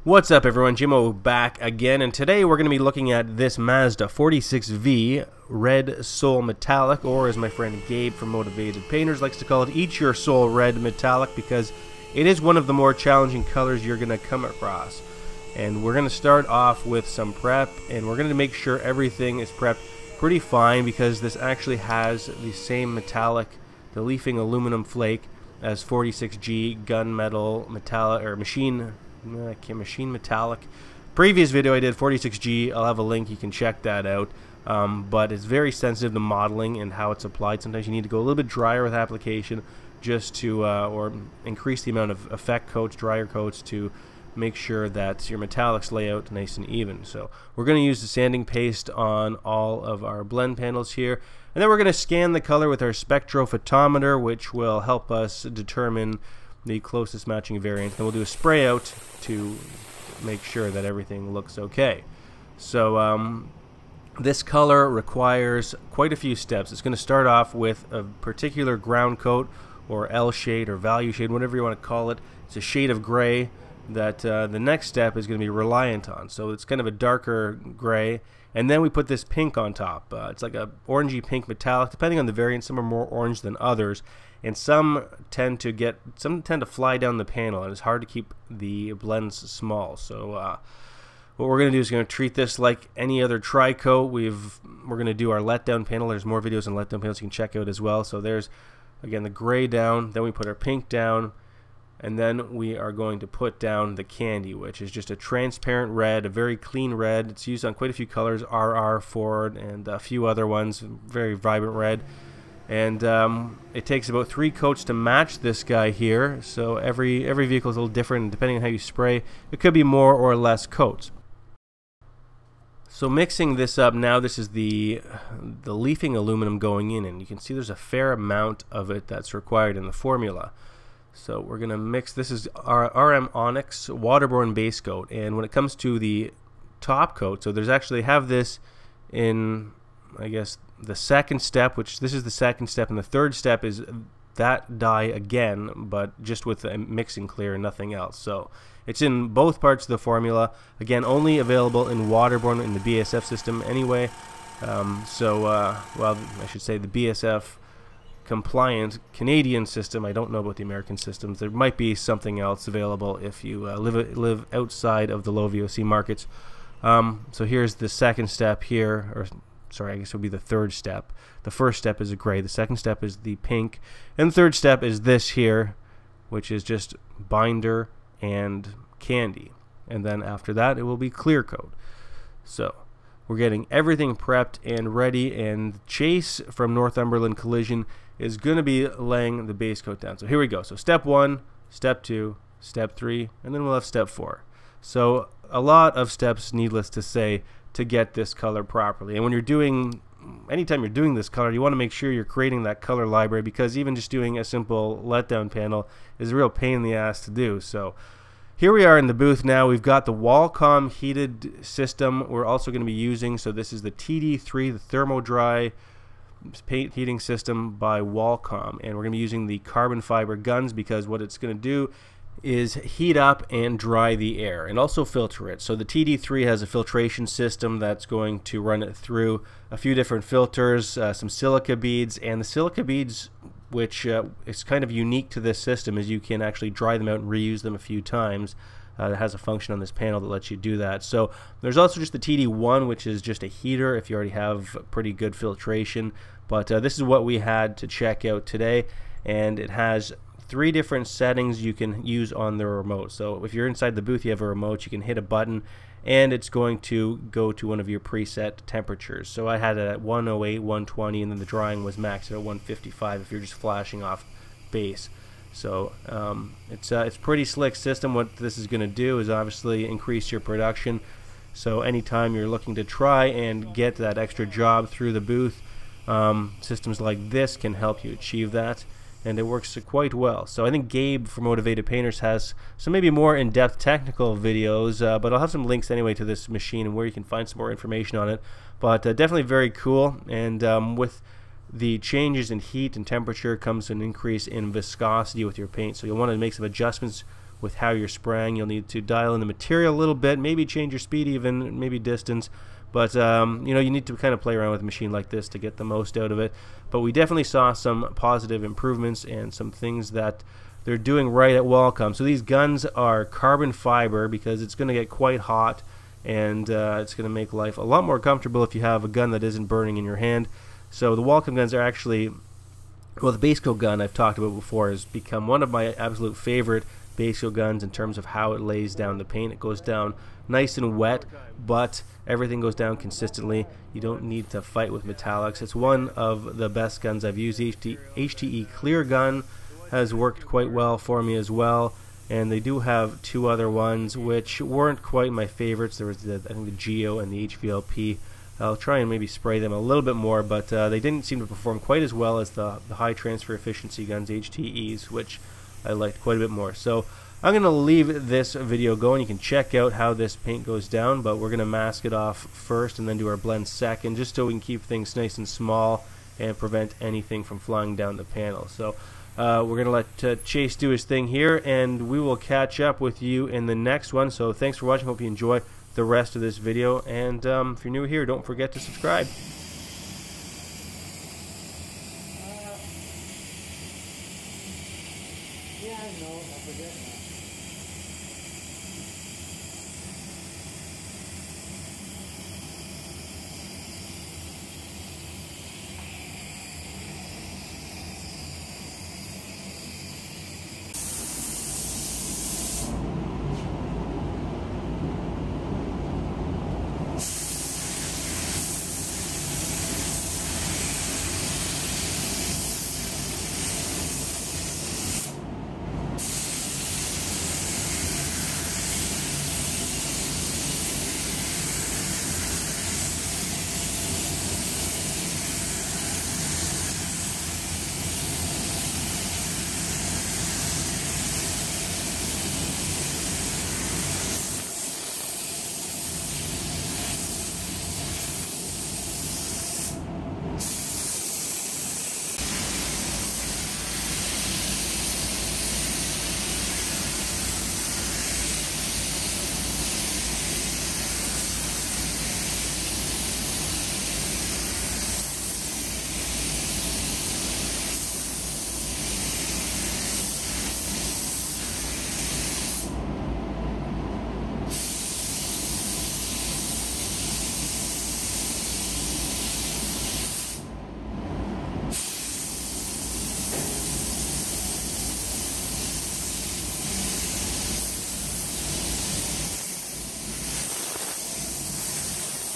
What's up everyone, Jimmo back again, and today we're going to be looking at this Mazda 46V Red Soul Metallic, or as my friend Gabe from Motivated Painters likes to call it, Eat Your Soul Red Metallic, because it is one of the more challenging colors you're going to come across. And we're going to start off with some prep, and we're going to make sure everything is prepped pretty fine, because this actually has the same metallic, the leafing aluminum flake, as 46G gunmetal metallic, or machine metallic. Previous video I did 46G, I'll have a link, you can check that out. But it's very sensitive to modeling and how it's applied. Sometimes you need to go a little bit drier with application just to or increase the amount of effect coats, drier coats, to make sure that your metallics lay out nice and even. So we're going to use the sanding paste on all of our blend panels here, and then we're going to scan the color with our spectrophotometer, which will help us determine the closest matching variant. Then we'll do a spray out to make sure that everything looks okay. So this color requires quite a few steps. It's going to start off with a particular ground coat, or L shade, or value shade, whatever you want to call it. It's a shade of gray that the next step is going to be reliant on. So it's kind of a darker gray, and then we put this pink on top. It's like a orangey pink metallic, depending on the variant. Some are more orange than others, and some tend to fly down the panel, and it's hard to keep the blends small. So what we're going to do is going to treat this like any other tri-coat. We're going to do our letdown panel. There's more videos on letdown panels you can check out as well. So there's, again, the gray down, then we put our pink down, and then we are going to put down the candy, which is just a transparent red, a very clean red. It's used on quite a few colors, RR, Ford, and a few other ones, very vibrant red. And it takes about 3 coats to match this guy here. So every vehicle is a little different, and depending on how you spray, it could be more or less coats. So mixing this up now, this is the leafing aluminum going in, and you can see there's a fair amount of it that's required in the formula. So we're going to mix. This is our RM Onyx waterborne base coat, and when it comes to the top coat, so there's actually have this in, I guess, the second step, which this is the second step, and the third step is that dye again, but just with a mixing clear and nothing else. So it's in both parts of the formula, again only available in waterborne in the BSF system anyway. Well, I should say the BSF compliant Canadian system. I don't know about the American systems. There might be something else available if you live outside of the low VOC markets. So here's the second step here, or sorry, I guess it would be the third step. The first step is a gray, the second step is the pink, and the third step is this here, which is just binder and candy. And then after that, it will be clear coat. So we're getting everything prepped and ready, and Chase from Northumberland Collision is going to be laying the base coat down. So here we go. So step 1, step 2, step 3, and then we'll have step 4. So a lot of steps, needless to say, to get this color properly. And when you're doing, anytime you're doing this color, you want to make sure you're creating that color library, because even just doing a simple letdown panel is a real pain in the ass to do. So here we are in the booth now. We've got the Wallcom heated system we're also going to be using. So this is the TD3, the Thermo Dry paint heating system by Wallcom, and we're going to be using the carbon fiber guns, because what it's going to do is heat up and dry the air and also filter it. So the TD3 has a filtration system that's going to run it through a few different filters, some silica beads, and the silica beads, which is kind of unique to this system, is you can actually dry them out and reuse them a few times. It has a function on this panel that lets you do that. So there's also just the TD1, which is just a heater if you already have pretty good filtration. But this is what we had to check out today, and it has 3 different settings you can use on the remote. So if you're inside the booth, you have a remote, you can hit a button, and it's going to go to one of your preset temperatures. So I had it at 108, 120, and then the drying was maxed at 155 if you're just flashing off base. So it's pretty slick system. What this is going to do is obviously increase your production. So anytime you're looking to try and get that extra job through the booth, systems like this can help you achieve that, and it works quite well. So I think Gabe from Motivated Painters has some maybe more in-depth technical videos, but I'll have some links anyway to this machine and where you can find some more information on it. But definitely very cool, and with the changes in heat and temperature comes an increase in viscosity with your paint, so you'll want to make some adjustments with how you're spraying. You'll need to dial in the material a little bit, maybe change your speed even, maybe distance. But you know, you need to kind of play around with a machine like this to get the most out of it. But we definitely saw some positive improvements and some things that they're doing right at Wellcome. So these guns are carbon fiber because it's going to get quite hot, and it's going to make life a lot more comfortable if you have a gun that isn't burning in your hand. So the Wellcome guns are actually, well, the base coat gun I've talked about before has become one of my absolute favorite base coat guns in terms of how it lays down the paint. It goes down nice and wet, but everything goes down consistently. You don't need to fight with metallics. It's one of the best guns I've used. HTE Clear gun has worked quite well for me as well, and they do have two other ones which weren't quite my favorites. There was I think the Geo and the HVLP. I'll try and maybe spray them a little bit more, but they didn't seem to perform quite as well as the high transfer efficiency guns, HTEs, which I liked quite a bit more. So I'm going to leave this video going. You can check out how this paint goes down, but we're going to mask it off first and then do our blend second, just so we can keep things nice and small and prevent anything from flying down the panel. So we're going to let Chase do his thing here, and we will catch up with you in the next one. So thanks for watching. Hope you enjoy the rest of this video, and if you're new here, don't forget to subscribe. Yeah, I know. I forget now.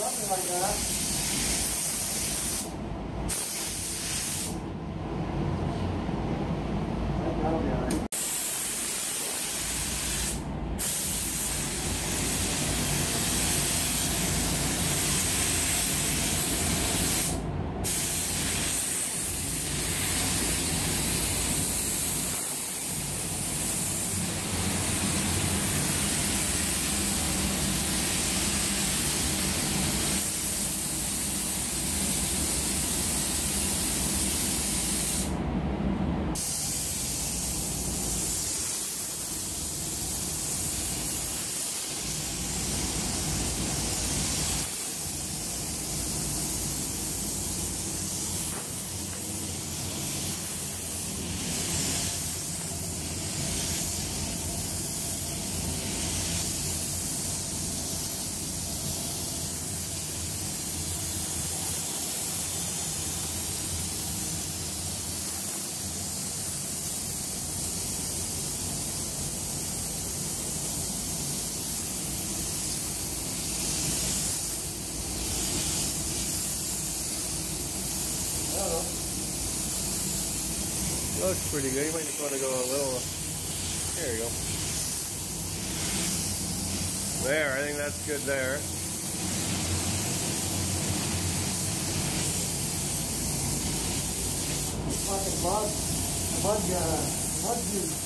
Something like that. That'll be all right. Looks pretty good. You might just want to go a little. There you go. There, I think that's good there. Fucking mud juice.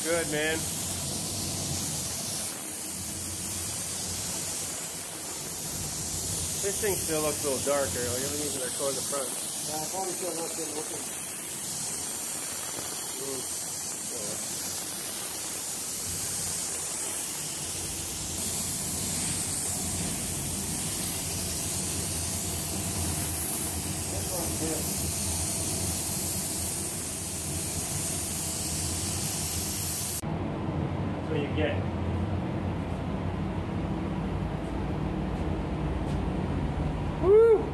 Good, man. This thing still looks a little darker. Like everything's in our car in the front. I probably still not good looking. This one's good. That's what you get. Woo!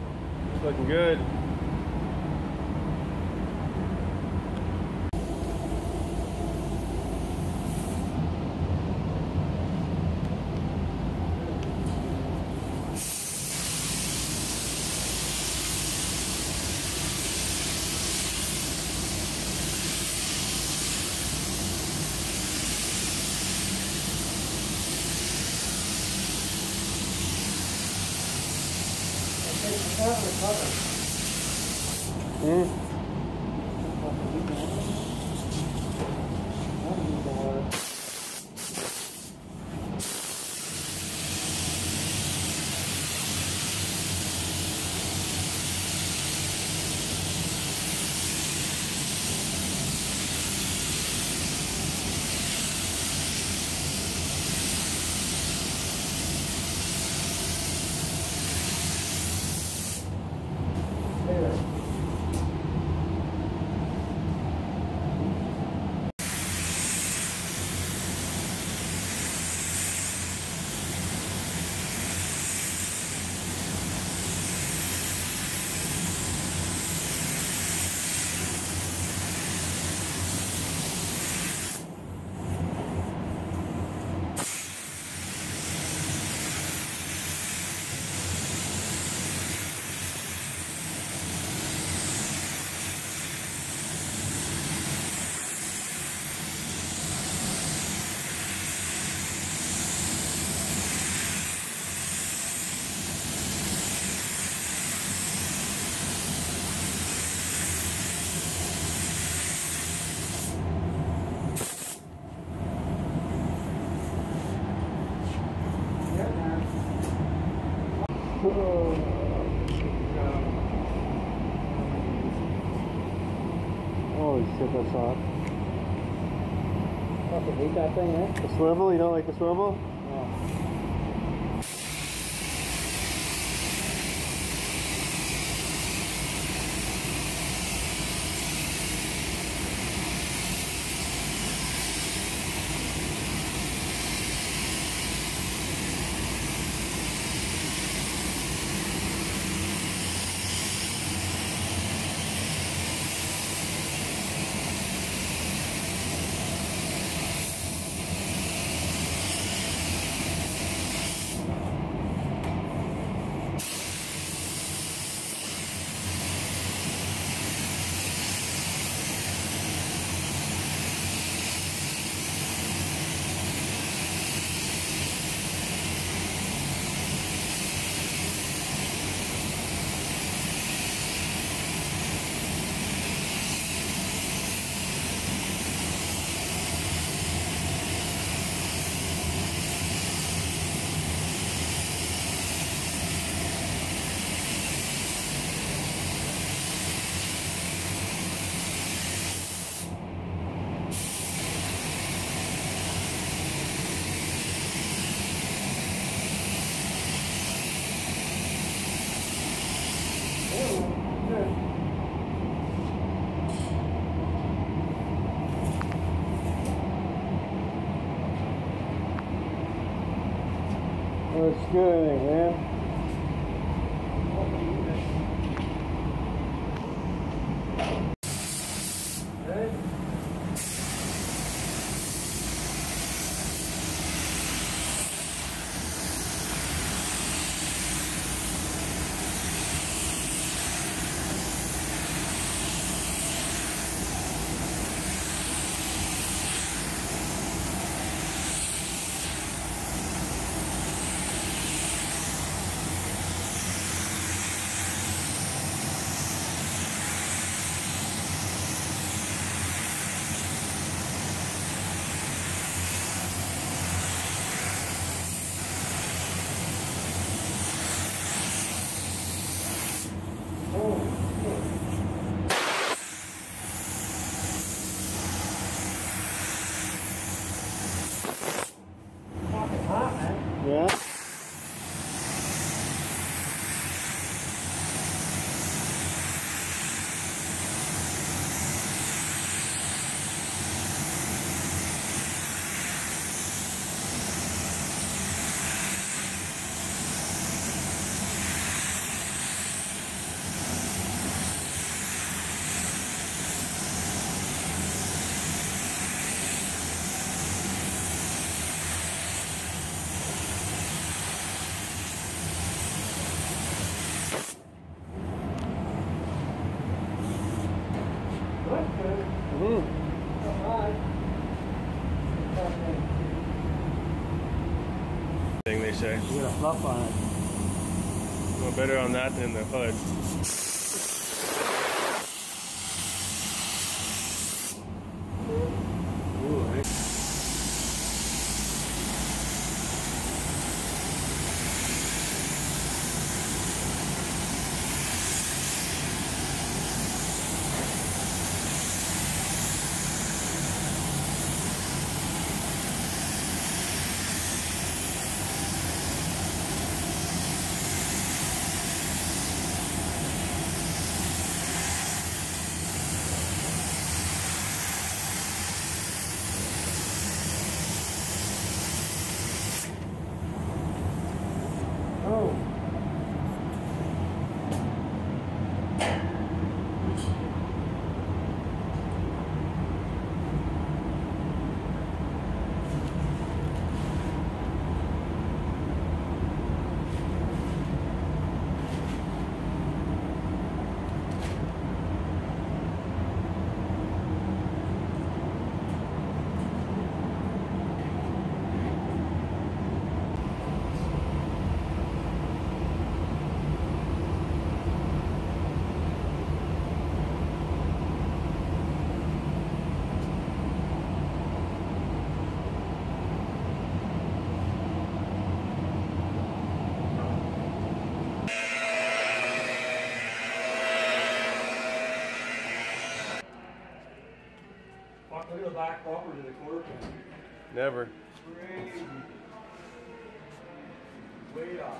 It's looking good. Holy shit, that's hot. Fucking hate that thing, eh? The swivel? You don't like the swivel? No. That's good, man. say? You got a fluff on it. Well, better on that than the hood. Ooh, right? Oh. Fuck, look at the back bumper to the quarter pan. Never. Crazy. Way off.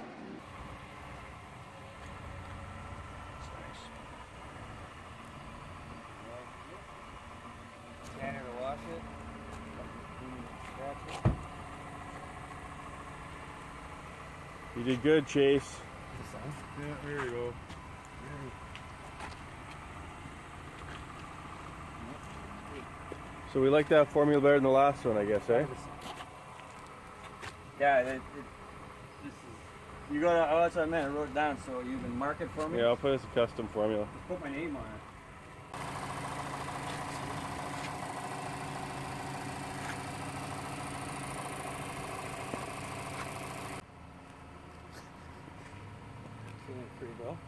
Scanner to wash it. Scratch it. You did good, Chase. Yeah, there you go. So we like that formula better than the last one, I guess, eh? Yeah, this is. You got. Oh, that's what I meant. I wrote it down so you can mark it for me. Yeah, I'll put it as a custom formula. Put my name on it. Feeling pretty well.